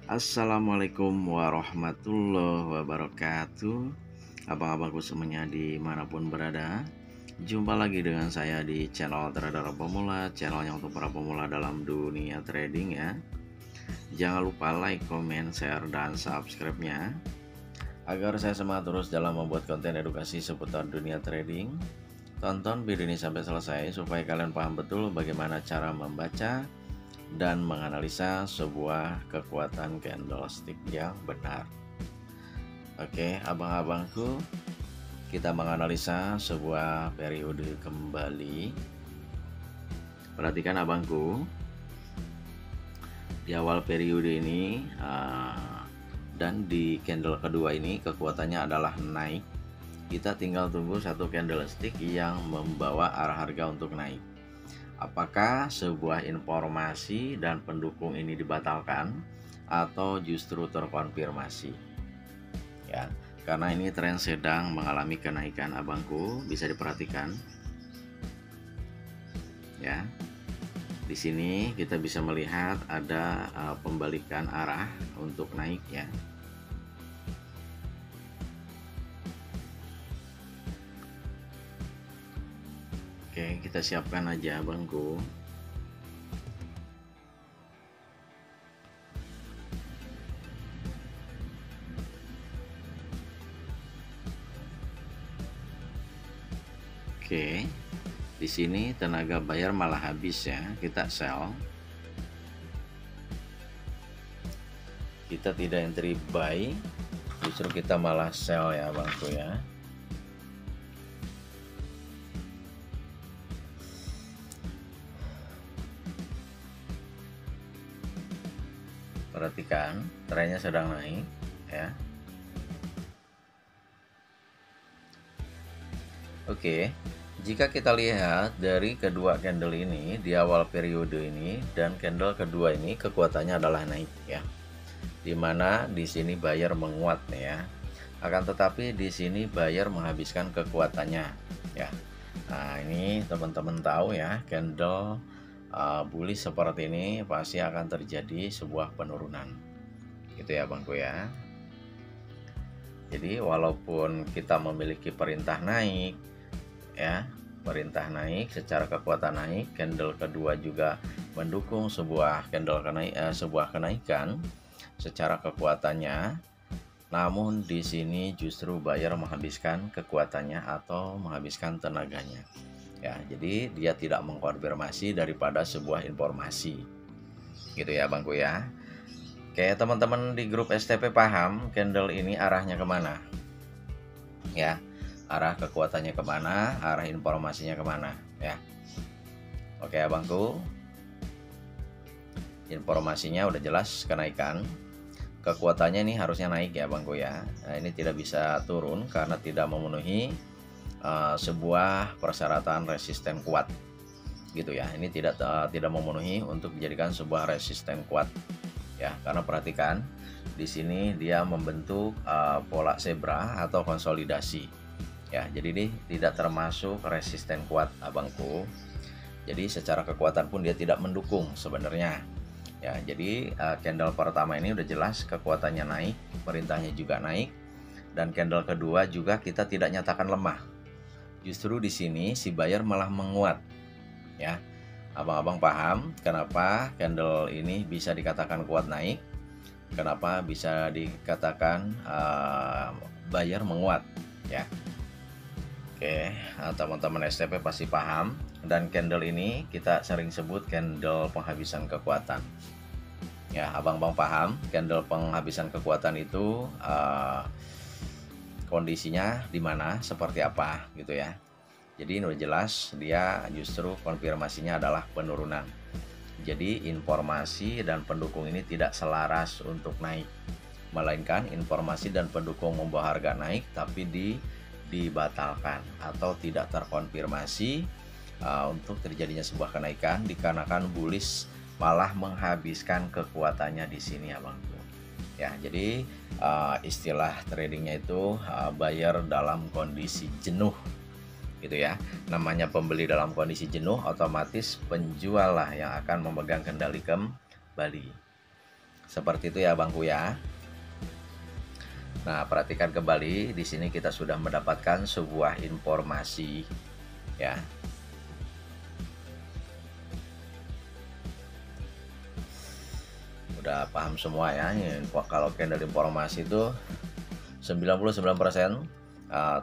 Assalamualaikum warahmatullahi wabarakatuh. Abang-abangku semuanya dimanapun berada, jumpa lagi dengan saya di channel Trader Pemula, channel yang untuk para pemula dalam dunia trading ya. Jangan lupa like, comment, share, dan subscribe-nya agar saya semangat terus dalam membuat konten edukasi seputar dunia trading. Tonton video ini sampai selesai supaya kalian paham betul bagaimana cara membaca dan menganalisa sebuah kekuatan candlestick yang benar. Oke, abang-abangku, kita menganalisa sebuah periode kembali. Perhatikan abangku, di awal periode ini dan di candle kedua ini kekuatannya adalah naik. Kita tinggal tunggu satu candlestick yang membawa arah harga untuk naik. Apakah sebuah informasi dan pendukung ini dibatalkan atau justru terkonfirmasi? Ya, karena ini tren sedang mengalami kenaikan abangku, bisa diperhatikan. Ya. Di sini kita bisa melihat ada pembalikan arah untuk naik ya. Oke, kita siapkan aja abangku. Oke, di sini tenaga bayar malah habis ya, kita sell. Kita tidak entry buy, justru kita malah sell ya abangku ya. Perhatikan, trennya sedang naik ya. Oke, jika kita lihat dari kedua candle ini di awal periode ini dan candle kedua ini kekuatannya adalah naik ya. Dimana di sini buyer menguat nih ya. Akan tetapi di sini buyer menghabiskan kekuatannya ya. Nah, ini teman-teman tahu ya, candle bullish seperti ini pasti akan terjadi sebuah penurunan gitu ya bangku ya. Jadi walaupun kita memiliki perintah naik ya, perintah naik secara kekuatan naik, candle kedua juga mendukung sebuah kenaikan secara kekuatannya, namun di sini justru buyer menghabiskan kekuatannya atau menghabiskan tenaganya. Ya, jadi dia tidak mengkonfirmasi daripada sebuah informasi. Gitu ya bangku ya. Oke, teman-teman di grup STP paham candle ini arahnya kemana? Ya, arah kekuatannya kemana, arah informasinya kemana ya. Oke abangku, informasinya udah jelas kenaikan. Kekuatannya ini harusnya naik ya bangku ya. Nah, ini tidak bisa turun karena tidak memenuhi sebuah persyaratan resisten kuat gitu ya. Ini tidak memenuhi untuk dijadikan sebuah resisten kuat ya, karena perhatikan di sini dia membentuk pola zebra atau konsolidasi ya. Jadi ini tidak termasuk resisten kuat abangku. Jadi secara kekuatan pun dia tidak mendukung sebenarnya ya. Jadi candle pertama ini udah jelas kekuatannya naik, perintahnya juga naik, dan candle kedua juga kita tidak nyatakan lemah. Justru di sini si buyer malah menguat ya. Abang-abang paham kenapa candle ini bisa dikatakan kuat naik, kenapa bisa dikatakan buyer menguat ya. Oke, teman-teman STP pasti paham, dan candle ini kita sering sebut candle penghabisan kekuatan ya. Abang-abang paham candle penghabisan kekuatan itu kondisinya di mana, seperti apa gitu ya. Jadi udah jelas dia justru konfirmasinya adalah penurunan. Jadi informasi dan pendukung ini tidak selaras untuk naik, melainkan informasi dan pendukung membawa harga naik tapi dibatalkan atau tidak terkonfirmasi untuk terjadinya sebuah kenaikan, dikarenakan bullish malah menghabiskan kekuatannya di sini abangku. Ya, jadi istilah tradingnya itu buyer dalam kondisi jenuh gitu ya. Namanya pembeli dalam kondisi jenuh, otomatis penjual lah yang akan memegang kendali kembali. Seperti itu ya Bangku ya. Nah, perhatikan kembali, di sini kita sudah mendapatkan sebuah informasi ya. Udah paham semua ya. Kalau candle informasi itu 99%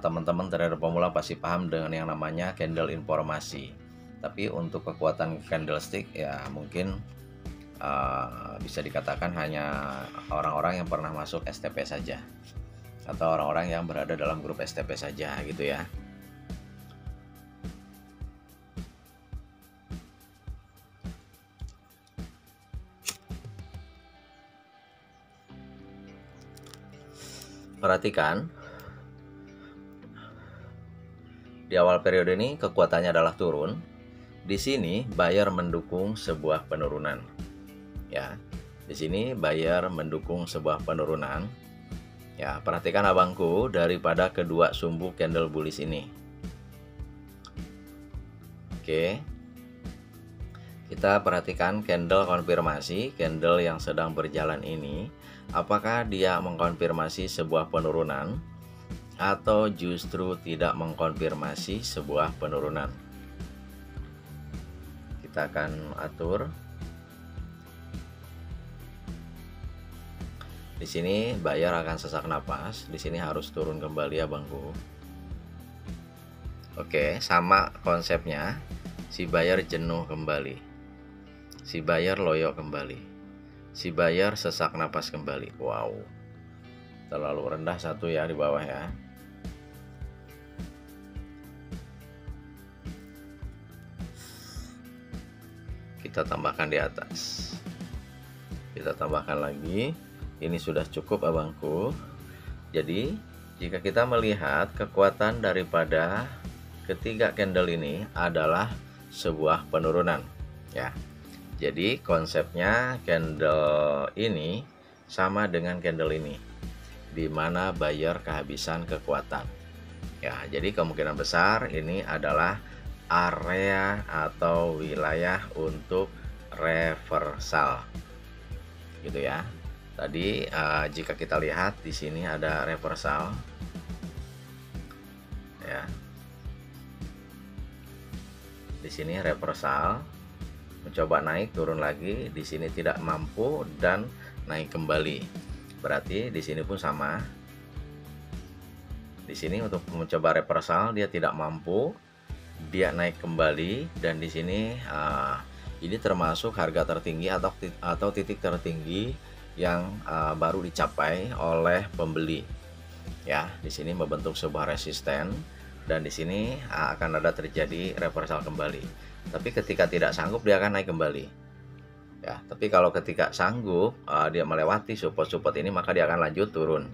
teman-teman trader pemula pasti paham dengan yang namanya candle informasi. Tapi untuk kekuatan candlestick ya mungkin bisa dikatakan hanya orang-orang yang pernah masuk STP saja, atau orang-orang yang berada dalam grup STP saja gitu ya. Perhatikan, di awal periode ini kekuatannya adalah turun. Di sini buyer mendukung sebuah penurunan. Ya, di sini buyer mendukung sebuah penurunan. Ya, perhatikan abangku daripada kedua sumbu candle bullish ini. Oke. Kita perhatikan candle konfirmasi, candle yang sedang berjalan ini, apakah dia mengkonfirmasi sebuah penurunan atau justru tidak mengkonfirmasi sebuah penurunan. Kita akan atur. Di sini buyer akan sesak napas, di sini harus turun kembali ya Bangku. Oke, sama konsepnya. Si buyer jenuh kembali. Si buyer loyo kembali. Si buyer sesak napas kembali. Wow. Terlalu rendah satu ya di bawah ya. Kita tambahkan di atas. Kita tambahkan lagi. Ini sudah cukup abangku. Jadi jika kita melihat kekuatan daripada ketiga candle ini adalah sebuah penurunan ya. Jadi konsepnya candle ini sama dengan candle ini, di mana buyer kehabisan kekuatan ya. Jadi kemungkinan besar ini adalah area atau wilayah untuk reversal gitu ya. Tadi jika kita lihat di sini ada reversal ya. Di sini reversal, mencoba naik turun lagi, di sini tidak mampu dan naik kembali. Berarti di sini pun sama. Di sini untuk mencoba reversal dia tidak mampu, dia naik kembali, dan di sini ini termasuk harga tertinggi atau titik tertinggi yang baru dicapai oleh pembeli. Ya, di sini membentuk sebuah resisten dan di sini akan ada terjadi reversal kembali. Tapi ketika tidak sanggup dia akan naik kembali. Ya, tapi kalau ketika sanggup dia melewati support-support ini maka dia akan lanjut turun.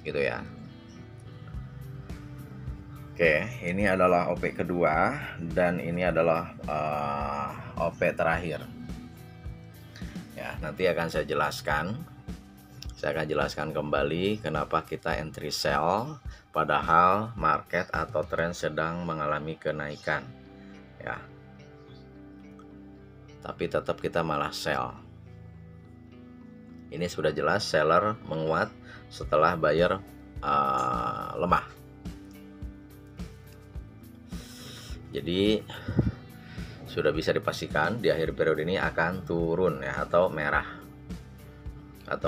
Gitu ya. Oke, ini adalah OP kedua dan ini adalah OP terakhir. Ya, nanti akan saya jelaskan. Saya akan jelaskan kembali kenapa kita entry sell padahal market atau tren sedang mengalami kenaikan. Ya. Tapi tetap kita malah sell. Ini sudah jelas seller menguat setelah buyer lemah. Jadi sudah bisa dipastikan di akhir periode ini akan turun ya, atau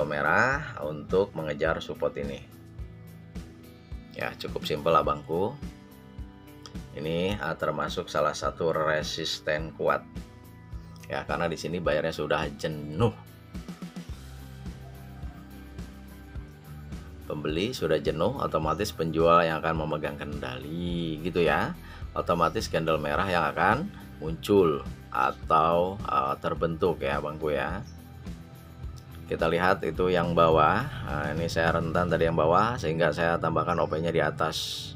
merah untuk mengejar support ini. Ya, cukup simpel abangku. Ini termasuk salah satu resisten kuat. Ya, karena di sini bayarnya sudah jenuh. Pembeli sudah jenuh, otomatis penjual yang akan memegang kendali gitu ya. Otomatis candle merah yang akan muncul atau terbentuk ya abangku ya. Kita lihat itu yang bawah. Nah, ini saya rentan tadi yang bawah sehingga saya tambahkan OP-nya di atas.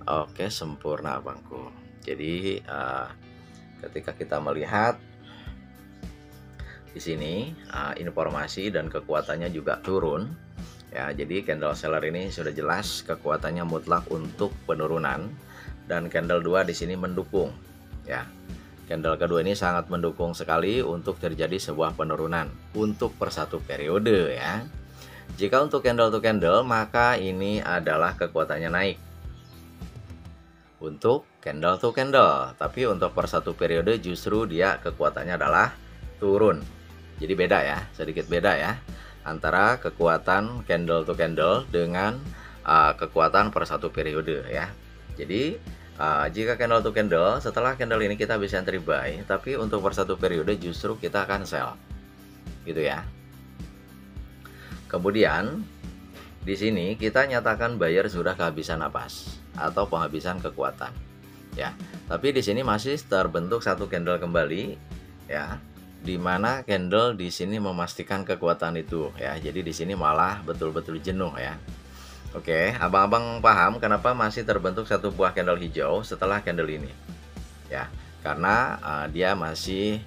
Oke, sempurna abangku. Jadi ketika kita melihat di sini informasi dan kekuatannya juga turun ya. Jadi candle seller ini sudah jelas kekuatannya mutlak untuk penurunan dan candle 2 di sini mendukung ya. Candle kedua ini sangat mendukung sekali untuk terjadi sebuah penurunan untuk per satu periode ya. Jika untuk candle to candle, maka ini adalah kekuatannya naik untuk candle to candle, tapi untuk per satu periode justru dia kekuatannya adalah turun. Jadi beda ya, sedikit beda ya antara kekuatan candle to candle dengan kekuatan per satu periode ya. Jadi jika candle to candle, setelah candle ini kita bisa entry buy, tapi untuk per satu periode justru kita akan sell, gitu ya. Kemudian di sini kita nyatakan buyer sudah kehabisan napas atau penghabisan kekuatan, ya. Tapi di sini masih terbentuk satu candle kembali, ya, dimana candle di sini memastikan kekuatan itu, ya. Jadi di sini malah betul-betul jenuh ya. Oke, abang-abang paham kenapa masih terbentuk satu buah candle hijau setelah candle ini? Ya, karena dia masih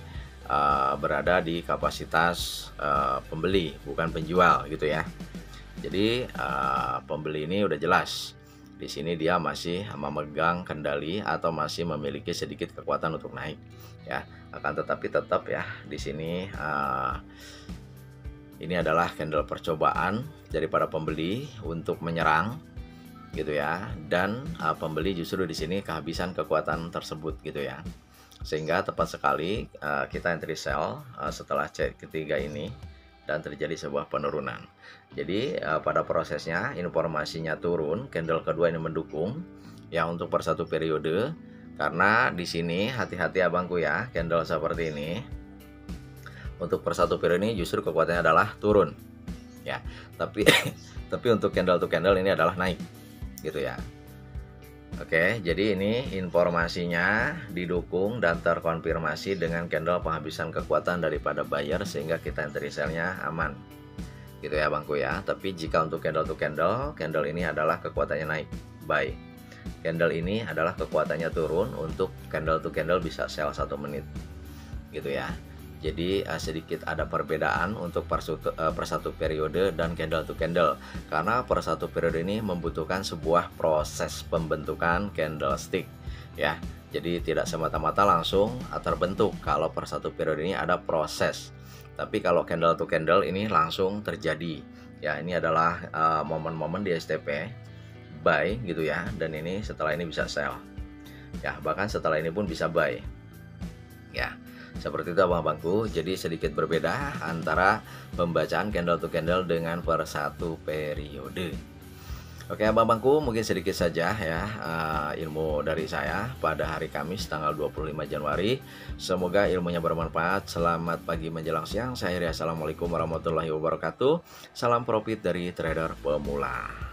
berada di kapasitas pembeli, bukan penjual gitu ya. Jadi pembeli ini udah jelas. Di sini dia masih memegang kendali atau masih memiliki sedikit kekuatan untuk naik. Ya, akan tetapi tetap ya di sini ini adalah candle percobaan daripada pembeli untuk menyerang gitu ya, dan pembeli justru di sini kehabisan kekuatan tersebut gitu ya, sehingga tepat sekali kita entry sell setelah cek ketiga ini dan terjadi sebuah penurunan. Jadi pada prosesnya informasinya turun, candle kedua ini mendukung ya untuk per satu periode, karena di sini hati-hati abangku ya, candle seperti ini untuk per satu periode ini justru kekuatannya adalah turun ya, tapi untuk candle to candle ini adalah naik gitu ya. Oke, jadi ini informasinya didukung dan terkonfirmasi dengan candle penghabisan kekuatan daripada buyer, sehingga kita entry sell-nya aman gitu ya bangku ya. Tapi jika untuk candle to candle, candle ini adalah kekuatannya naik, buy. Candle ini adalah kekuatannya turun, untuk candle to candle bisa sell 1 menit gitu ya. Jadi sedikit ada perbedaan untuk per satu periode dan candle to candle, karena per satu periode ini membutuhkan sebuah proses pembentukan candlestick ya. Jadi tidak semata-mata langsung terbentuk. Kalau per satu periode ini ada proses, tapi kalau candle to candle ini langsung terjadi ya. Ini adalah momen-momen di STP buy gitu ya, dan ini setelah ini bisa sell ya, bahkan setelah ini pun bisa buy ya. Seperti itu abang-abangku. Jadi sedikit berbeda antara pembacaan candle to candle dengan per satu periode. Oke abang-abangku, mungkin sedikit saja ya ilmu dari saya pada hari Kamis tanggal 25 Januari. Semoga ilmunya bermanfaat. Selamat pagi menjelang siang. Saya Heri, assalamualaikum warahmatullahi wabarakatuh. Salam profit dari trader pemula.